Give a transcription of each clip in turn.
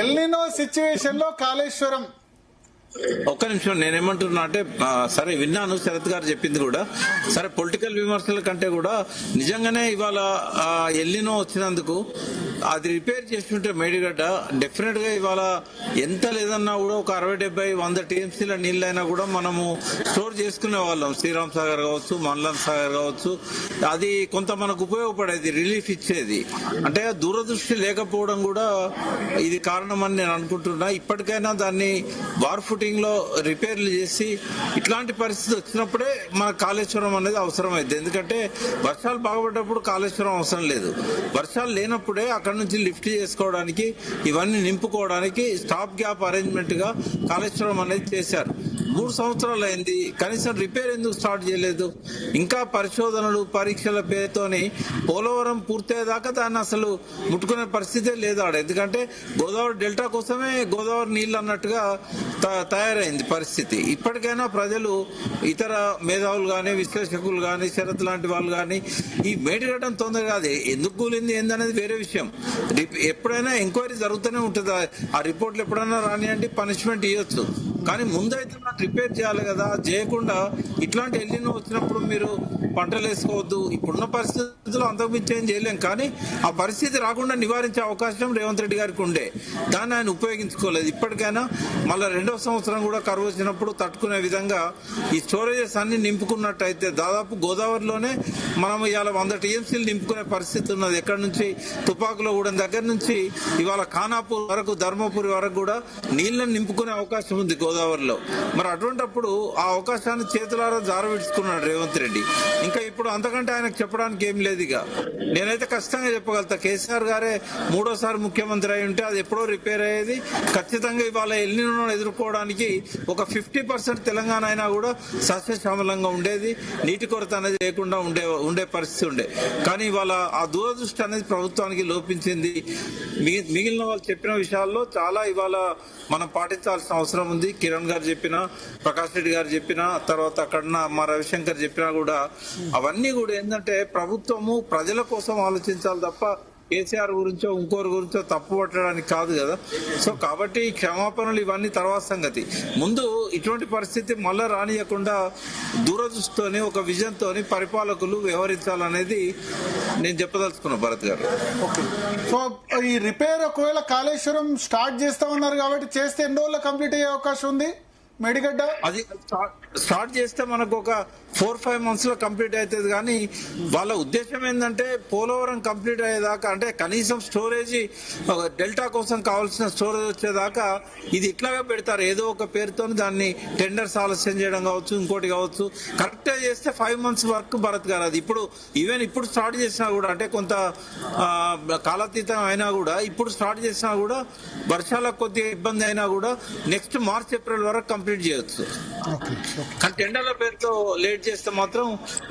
El Niño situation లో కాళేశ్వరం ఒక్క నిమిషం నేనేమంటున్నా అంటే సరే విన్నాను శరత్ గారు చెప్పింది కూడా సరే పొలిటికల్ విమర్శల కంటే కూడా నిజంగానే ఇవాళ ఎల్లినో వచ్చినందుకు అది రిపేర్ చేస్తుంటే మేడిగడ్డ డెఫినెట్ గా ఇవాళ ఎంత లేదన్నా కూడా ఒక 60-70-100 టీఎంసీల నీళ్ళైనా కూడా మనము స్టోర్ చేసుకునే వాళ్ళం. శ్రీరామ్ సాగర్ కావచ్చు, మన్లాన్ సాగర్ కావచ్చు, అది కొంత మనకు ఉపయోగపడేది, రిలీఫ్ ఇచ్చేది. అంటే దూరదృష్టి లేకపోవడం కూడా ఇది కారణమని నేను అనుకుంటున్నా. ఇప్పటికైనా దాన్ని వార్ ఫుటింగ్ లో రిపేర్లు చేసి ఇట్లాంటి పరిస్థితి వచ్చినప్పుడే మన కాళేశ్వరం అనేది అవసరమైంది. ఎందుకంటే వర్షాలు బాగుపడ్డప్పుడు కాళేశ్వరం అవసరం లేదు, వర్షాలు లేనప్పుడే అక్కడ నుంచి లిఫ్ట్ చేసుకోవడానికి ఇవన్నీ నింపుకోవడానికి స్టాప్ గ్యాప్ అరేంజ్మెంట్ గా కాళేశ్వరం అనేది చేశారు. 3 సంవత్సరాలు అయింది, కనీసం రిపేర్ ఎందుకు స్టార్ట్ చేయలేదు? ఇంకా పరిశోధనలు పరీక్షల పేరుతోని పోలవరం పూర్తయ్యేదాకా దాన్ని అసలు ముట్టుకునే పరిస్థితే లేదు ఆడ. ఎందుకంటే గోదావరి డెల్టా కోసమే గోదావరి నీళ్ళు అన్నట్టుగా తయారైంది పరిస్థితి. ఇప్పటికైనా ప్రజలు, ఇతర మేధావులు గాని, విశ్లేషకులు గాని, శరత్ లాంటి వాళ్ళు గాని ఈ మేడిగడ్డం తొందరగా అది ఎందుకు కూలింది ఏందనేది వేరే విషయం. ఎప్పుడైనా ఎంక్వైరీ జరుగుతూనే ఉంటుంది. ఆ రిపోర్ట్లు ఎప్పుడైనా రానియండి, పనిష్మెంట్ ఇవ్వచ్చు. కానీ ముందైతే నాకు రిపేర్ చేయాలి కదా. చేయకుండా ఇట్లాంటి ఎల్లినో వచ్చినప్పుడు మీరు పంటలు వేసుకోవద్దు. ఇప్పుడున్న పరిస్థితుల్లో అంతకుమించి ఏం చేయలేం, కానీ ఆ పరిస్థితి రాకుండా నివారించే అవకాశం రేవంత్ రెడ్డి గారికి ఉండే, దాన్ని ఆయన ఉపయోగించుకోలేదు. ఇప్పటికైనా మళ్ళీ 2వ సంవత్సరం కూడా కరువు వచ్చినప్పుడు తట్టుకునే విధంగా ఈ స్టోరేజెస్ అన్ని నింపుకున్నట్టయితే దాదాపు గోదావరిలోనే మనం ఇవాళ 100 టీఎంసీలు నింపుకునే పరిస్థితి ఉన్నది. ఎక్కడి నుంచి తుపాకులగూడెం దగ్గర నుంచి ఇవాళ ఖానాపూర్ వరకు, ధర్మపురి వరకు కూడా నీళ్లను నింపుకునే అవకాశం ఉంది గోదావరిలో. మరి అటువంటిప్పుడు ఆ అవకాశాన్ని చేతులారా జారవిడ్చుకున్నాడు రేవంత్ రెడ్డి. ఇంకా ఇప్పుడు అంతకంటే ఆయనకు చెప్పడానికి ఏం లేదు. ఇక నేనైతే ఖచ్చితంగా చెప్పగలుగుతా, కేసీఆర్ గారే 3వ సారి ముఖ్యమంత్రి అయి ఉంటే అది ఎప్పుడో రిపేర్ అయ్యేది. ఖచ్చితంగా ఇవాళ ఎల్నినోను ఎదుర్కోవడానికి ఒక 50% తెలంగాణ అయినా కూడా సస్యశ్యామలంగా ఉండేది, నీటి కొరత అనేది లేకుండా ఉండే పరిస్థితి ఉండే. కానీ ఇవాళ ఆ దూరదృష్టి అనేది ప్రభుత్వానికి లోపించింది. మిగిలిన వాళ్ళు చెప్పిన విషయాల్లో చాలా ఇవాళ మనం పాటించాల్సిన అవసరం ఉంది. కిరణ్ గారు చెప్పినా, ప్రకాష్ రెడ్డి గారు చెప్పినా, తర్వాత అక్కడ మా రవిశంకర్ చెప్పినా కూడా అవన్నీ కూడా ఏంటంటే ప్రభుత్వము ప్రజల కోసం ఆలోచించాలి తప్ప కేసీఆర్ గురించో ఇంకోరి గురించో తప్పు పట్టడానికి కాదు కదా. సో కాబట్టి క్షమాపణలు ఇవన్నీ తర్వాత సంగతి. ముందు ఇటువంటి పరిస్థితి మళ్ళా రానియకుండా దూరదృష్టితోని, ఒక విజన్ తోని పరిపాలకులు వ్యవహరించాలనేది నేను చెప్పదలుచుకున్నా భరత్ గారు. సో ఈ రిపేర్ ఒకవేళ కాళేశ్వరం స్టార్ట్ చేస్తామన్నారు కాబట్టి చేస్తే ఎన్ని రోజుల్లో కంప్లీట్ అయ్యే అవకాశం ఉంది మేడిగడ్డ? అది స్టార్ట్ చేస్తే మనకు ఒక 4-5 months లో కంప్లీట్ అవుతుంది. కానీ వాళ్ళ ఉద్దేశం ఏంటంటే పోలవరం కంప్లీట్ అయ్యేదాకా, అంటే కనీసం స్టోరేజ్ డెల్టా కోసం కావాల్సిన స్టోరేజ్ వచ్చేదాకా ఇది ఇట్లాగా పెడతారు. ఏదో ఒక పేరుతో దాన్ని టెండర్స్ ఆలస్యం చేయడం కావచ్చు, ఇంకోటి కావచ్చు. కరెక్ట్ గా చేస్తే 5 months వర్క్ భరత్ గారు. అది ఇప్పుడు స్టార్ట్ చేసినా కూడా, అంటే కొంత కాలాతీతం అయినా కూడా, ఇప్పుడు స్టార్ట్ చేసినా కూడా వర్షాలకు కొద్దిగా ఇబ్బంది అయినా కూడా నెక్స్ట్ March-April వరకు కంప్లీట్ చేయొచ్చు. కానీ టెండర్ల పేరుతో లేట్ చేస్తే మాత్రం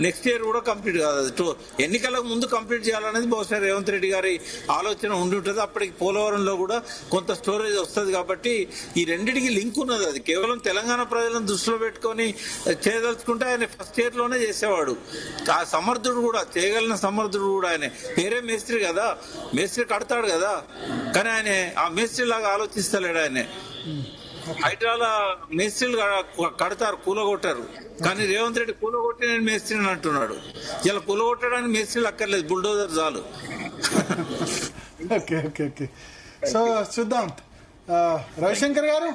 నెక్స్ట్ ఇయర్ కూడా కంప్లీట్ కాదు. ఎన్నికలకు ముందు కంప్లీట్ చేయాలనేది బహుశా రేవంత్ రెడ్డి గారి ఆలోచన ఉండి ఉంటుంది. అప్పటికి పోలవరంలో కూడా కొంత స్టోరేజ్ వస్తుంది కాబట్టి ఈ రెండింటికి లింక్ ఉన్నది. అది కేవలం తెలంగాణ ప్రజలను దృష్టిలో పెట్టుకొని చేయదలుచుకుంటే ఆయన ఫస్ట్ ఇయర్ లోనే చేసేవాడు. ఆ సమర్థుడు కూడా, చేయగలిగిన సమర్థుడు కూడా ఆయన. పేరే మేస్త్రి కదా, మేస్త్రి కడతాడు కదా, కానీ ఆయన ఆ మేస్త్రి లాగా ఆలోచిస్తలేడు. ఆయన హైడ్రాల మేస్త్రీలు కడతారు, కూలగొట్టారు. కానీ రేవంత్ రెడ్డి కూలగొట్టి నేను మేస్త్రిని అంటున్నాడు. ఇలా కూలగొట్టడానికి మేస్త్రీలు అక్కర్లేదు, బుల్డోజర్ చాలు. Okay okay okay. సో చూద్దాం. రవిశంకర్ గారు.